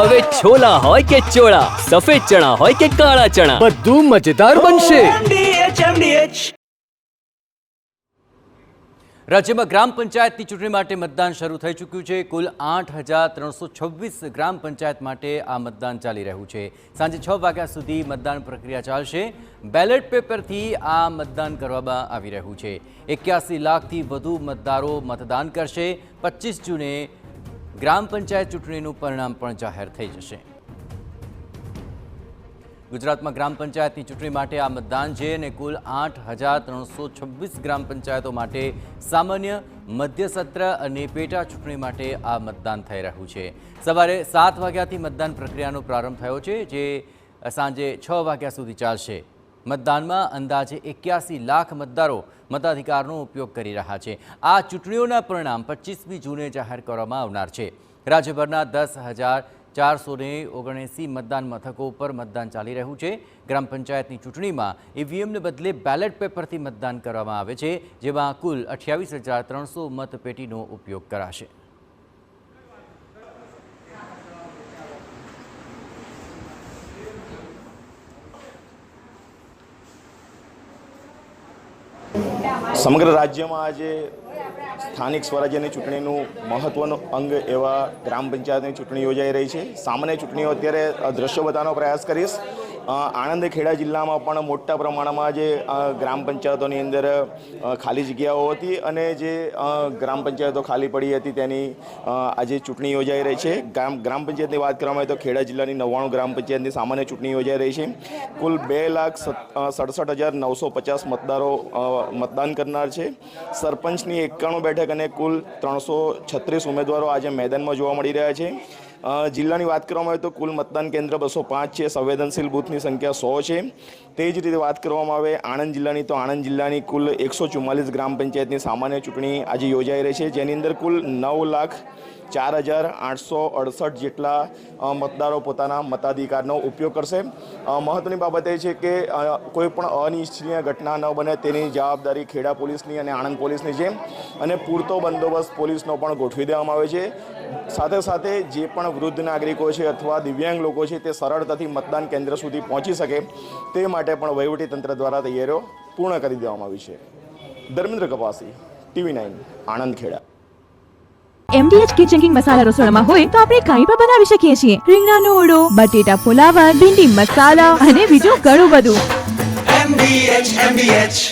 હવે છોલા હોય કે ચોળા, સફેદ ચણા હોય કે કાળા ચણા, બધું મજેદાર બનશે. રાજ્યમાં ગ્રામ પંચાયતની ચૂંટણી માટે મતદાન શરૂ થઈ ચૂક્યું છે. કુલ 8,326 ગ્રામ પંચાયત માટે આ મતદાન ચાલી રહ્યું છે. સાંજે 6 વાગ્યા સુધી મતદાન પ્રક્રિયા ચાલશે. બેલેટ પેપરથી આ મતદાન કરવામાં આવી રહ્યું છે. 81 લાખથી વધુ મતદારો મતદાન કરશે. 25 જૂને ગ્રામ પંચાયત ચૂંટણીનું પરિણામ પણ જાહેર થઈ જશે. ગુજરાતમાં ગ્રામ પંચાયતની ચૂંટણી માટે આ મતદાન છે અને કુલ 8,326 ગ્રામ પંચાયતો માટે સામાન્ય, મધ્ય સત્ર અને પેટા ચૂંટણી માટે આ મતદાન થઈ રહ્યું છે. સવારે 7 વાગ્યાથી મતદાન પ્રક્રિયાનો પ્રારંભ થયો છે, જે સાંજે 6 વાગ્યા સુધી ચાલશે. મતદાનમાં અંદાજે 81 લાખ મતદારો મતાધિકારનો ઉપયોગ કરી રહ્યા છે. આ ચૂંટણીઓના પરિણામ 25મી જૂને જાહેર કરવામાં આવનાર છે. રાજ્યભરના 10,479 મતદાન મથકો પર મતદાન ચાલી રહ્યું છે. ગ્રામ પંચાયતની ચૂંટણીમાં ઈવીએમને બદલે બેલેટ પેપરથી મતદાન કરવામાં આવે છે, જેમાં કુલ 28,300 મતપેટીનો ઉપયોગ કરાશે. સમગ્ર રાજ્યમાં આજે સ્થાનિક સ્વરાજ્યની ચૂંટણીનું મહત્ત્વનું અંગ એવા ગ્રામ પંચાયતની ચૂંટણી યોજાઈ રહી છે. સામાન્ય ચૂંટણીઓ અત્યારે દ્રશ્યો બતાવવાનો પ્રયાસ કરીશ. આણંદ ખેડા જિલ્લામાં પણ મોટા પ્રમાણમાં જે ગ્રામ પંચાયતોની અંદર ખાલી જગ્યાઓ હતી અને જે ગ્રામ પંચાયતો ખાલી પડી હતી તેની આજે ચૂંટણી યોજાઈ રહી છે. ગ્રામ પંચાયતની વાત કરવામાં આવે તો ખેડા જિલ્લાની 99 ગ્રામ પંચાયતની સામાન્ય ચૂંટણી યોજાઈ રહી છે. કુલ 2,67,950 મતદારો મતદાન કરનાર છે. સરપંચની 91 બેઠક અને કુલ 336 ઉમેદવારો આજે મેદાનમાં જોવા મળી રહ્યા છે. જિલ્લાની વાત કરવામાં આવે તો કુલ મતદાન કેન્દ્ર 205 છે. સંવેદનશીલ બૂથની સંખ્યા 100 છે. તે જ રીતે વાત કરવામાં આવે આણંદ જિલ્લાની તો આણંદ જિલ્લાની કુલ 144 ગ્રામ પંચાયતની સામાન્ય ચૂંટણી આજે યોજાઈ રહી છે, જેની અંદર કુલ 9,04,868 જેટલા મતદારો પોતાના મતાધિકારનો ઉપયોગ કરશે. મહત્ત્વની બાબત એ છે કે કોઈ પણ અનિચ્છનીય ઘટના ન બને તેની જવાબદારી ખેડા પોલીસની અને આણંદ પોલીસની છે અને પૂરતો બંદોબસ્ત પોલીસનો પણ ગોઠવી દેવામાં આવે છે. સાથે સાથે જે પણ વૃદ્ધ નાગરિકો છે અથવા દિવ્યાંગ લોકો છે તે સરળતાથી મતદાન કેન્દ્ર સુધી પહોંચી શકે તે માટે પણ વહીવટીતંત્ર દ્વારા તૈયારીઓ પૂર્ણ કરી દેવામાં આવી છે. Dharmendra Kapasi, TV9 Anand Kheda. MDH kitchen king masala રસોડામાં હોય તો આપણે કાંઈ પણ બનાવી શકીએ છીએ. રીંગણાનો ઓળો, બટેટા ફુલાવર, ભીંડી મસાલા અને બીજું ઘણું બધું. MDH